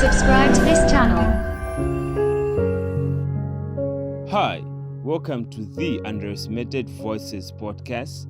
subscribe to this channel. Hi, welcome to the Underestimated Voices podcast.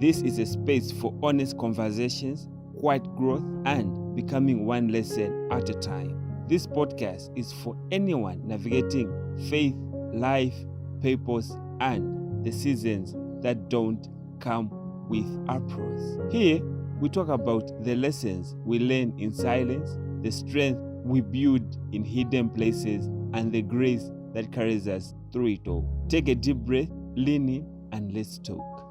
This is a space for honest conversations, quiet growth, and becoming one lesson at a time. This podcast is for anyone navigating faith, life, purpose, and the seasons that don't come with applause. Here, we talk about the lessons we learn in silence, the strength we build in hidden places, and the grace that carries us through it all. Take a deep breath, lean in, and let's talk.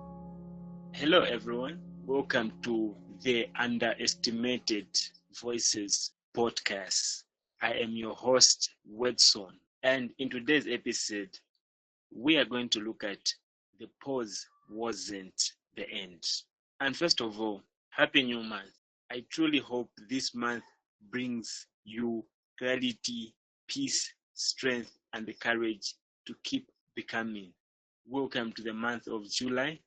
Hello, everyone. Welcome to the Underestimated Voices podcast. I am your host, Wedson. And in today's episode, we are going to look at the pause wasn't the end. And first of all, Happy New Month. I truly hope this month brings you clarity, peace, strength, and the courage to keep becoming. Welcome to the month of July.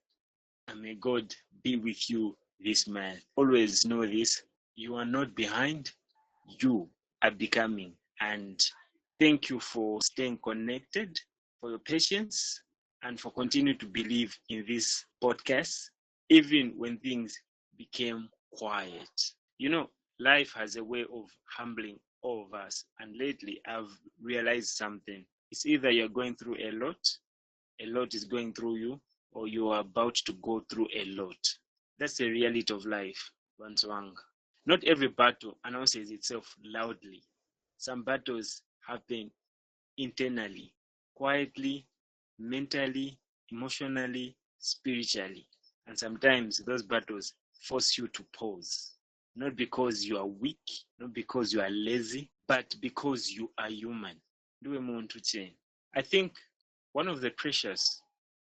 And may God be with you this month. Always know this, you are not behind, you are becoming. And thank you for staying connected, for your patience, and for continuing to believe in this podcast, even when things became quiet. You know, life has a way of humbling all of us. And lately, I've realized something. It's either you're going through a lot is going through you, or you are about to go through a lot. That's the reality of life, Banswang. Not every battle announces itself loudly. Some battles happen internally, quietly, mentally, emotionally, spiritually. And sometimes those battles force you to pause. Not because you are weak, not because you are lazy, but because you are human. I think one of the pressures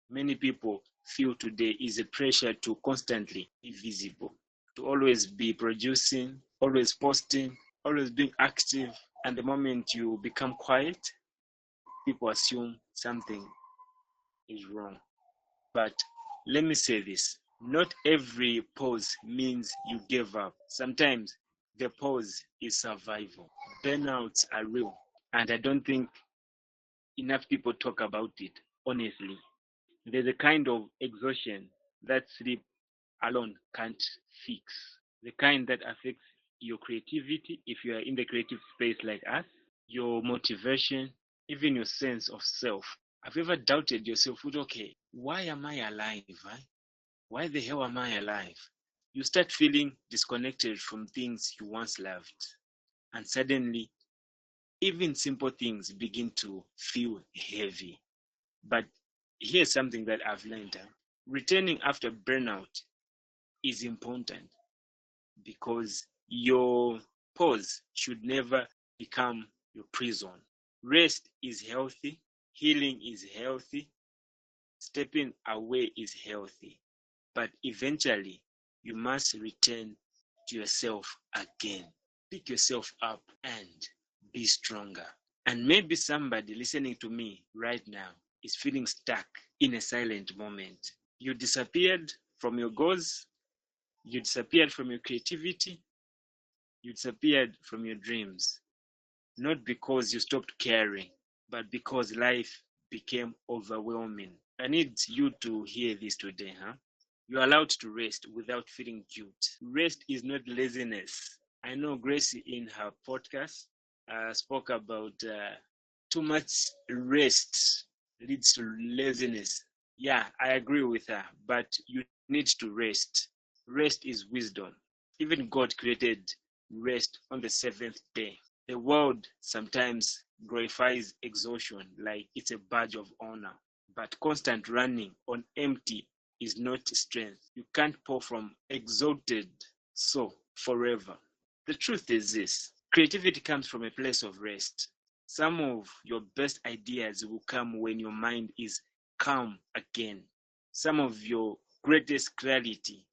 many people feel today is a pressure to constantly be visible, to always be producing, always posting, always being active. And the moment you become quiet, people assume something is wrong. But let me say this, not every pause means you gave up. Sometimes the pause is survival. Burnouts are real, and I don't think enough people talk about it honestly. There's a kind of exhaustion that sleep alone can't fix. The kind that affects your creativity, if you are in the creative space like us, your motivation, even your sense of self. Have you ever doubted yourself with, okay, why am I alive? Why the hell am I alive? You start feeling disconnected from things you once loved. And suddenly, even simple things begin to feel heavy. But here's something that I've learned. Returning after burnout is important because your pause should never become your prison. Rest is healthy, healing is healthy, stepping away is healthy. But eventually, you must return to yourself again. Pick yourself up and be stronger. And maybe somebody listening to me right now is feeling stuck in a silent moment. You disappeared from your goals, you disappeared from your creativity, you disappeared from your dreams. Not because you stopped caring, but because life became overwhelming. I need you to hear this today, You're allowed to rest without feeling guilt. Rest is not laziness. I know Gracie in her podcast spoke about too much rest leads to laziness. Yeah, I agree with her, but you need to rest. Rest is wisdom. Even God created rest on the seventh day. The world sometimes glorifies exhaustion like it's a badge of honor, but constant running on empty is not strength. You can't pour from exalted soul forever. The truth is this, creativity comes from a place of rest. Some of your best ideas will come when your mind is calm again. Some of your greatest clarity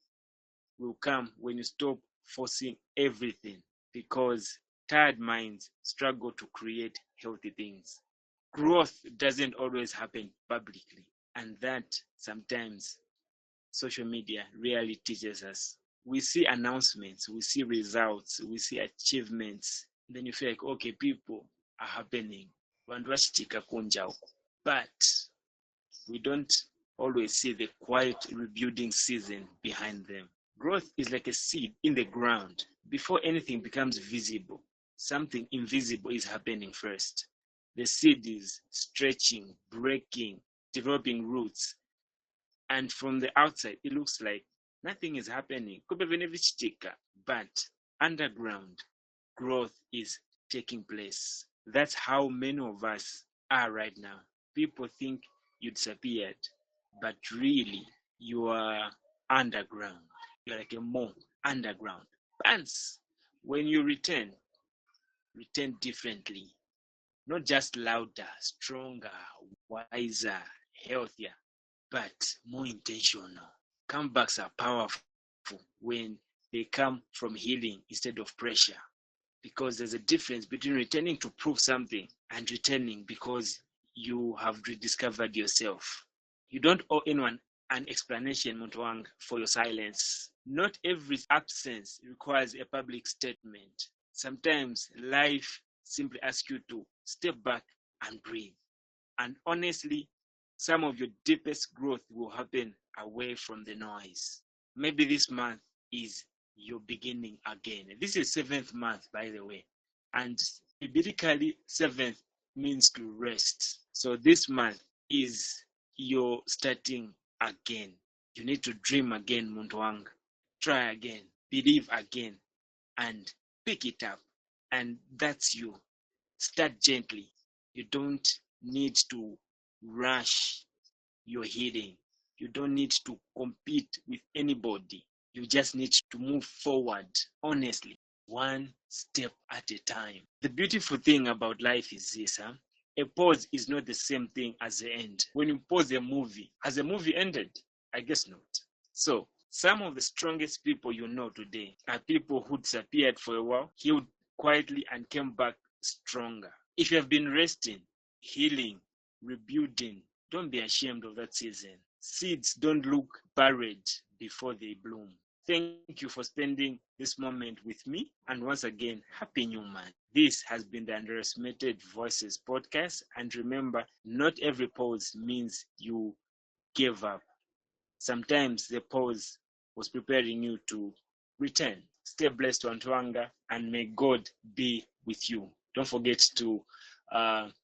will come when you stop forcing everything, because tired minds struggle to create healthy things. Growth doesn't always happen publicly, and that sometimes social media really teaches us. We see announcements, we see results, we see achievements, Then you feel like, okay, people are happening. But we don't always see the quiet rebuilding season behind them. Growth is like a seed in the ground. Before anything becomes visible, something invisible is happening first. The seed is stretching, breaking, developing roots. And from the outside, it looks like nothing is happening. But underground, growth is taking place. That's how many of us are right now. People think you disappeared, but really you are underground. You're like a monk underground. Pants. When you return differently, not just louder, stronger, wiser, healthier, but more intentional. Comebacks are powerful when they come from healing instead of pressure, because there's a difference between returning to prove something and returning because you have rediscovered yourself. You don't owe anyone an explanation, Montwang, for your silence. Not every absence requires a public statement. Sometimes life simply asks you to step back and breathe. And honestly, some of your deepest growth will happen away from the noise. Maybe this month is your beginning again. This is 7th month, by the way. And biblically, 7th means to rest. So this month is your starting again. You need to dream again, Muntwang. Try again, believe again, and pick it up. And that's you. Start gently. You don't need to rush your healing. You don't need to compete with anybody. You just need to move forward honestly, one step at a time. The beautiful thing about life is this, a pause is not the same thing as the end. When you pause a movie, has the movie ended? I guess not. So some of the strongest people you know today are people who disappeared for a while, healed quietly, and came back stronger. If you have been resting, healing, rebuilding, don't be ashamed of that season. Seeds don't look buried before they bloom. Thank you for spending this moment with me. And once again, Happy New Month. This has been the Underestimated Voices podcast. And remember, not every pause means you gave up. Sometimes the pause was preparing you to return. Stay blessed, Antwanga, and may God be with you. Don't forget to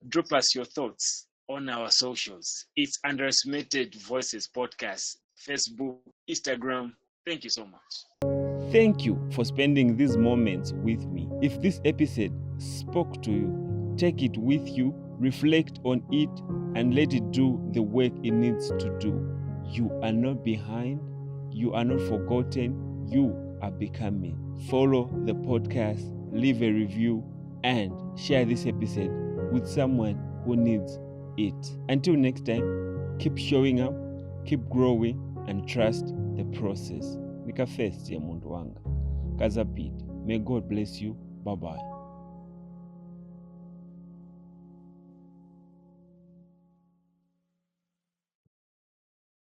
drop us your thoughts on our socials. It's Underestimated Voices Podcast, Facebook, Instagram. Thank you so much. Thank you for spending these moments with me. If this episode spoke to you, take it with you, reflect on it, and let it do the work it needs to do. You are not behind, you are not forgotten, you are becoming. Follow the podcast, leave a review, and share this episode with someone who needs it. Until next time, keep showing up, keep growing, and trust the process. Nika first ya mundu wanga. Kazapid. May God bless you. Bye-bye.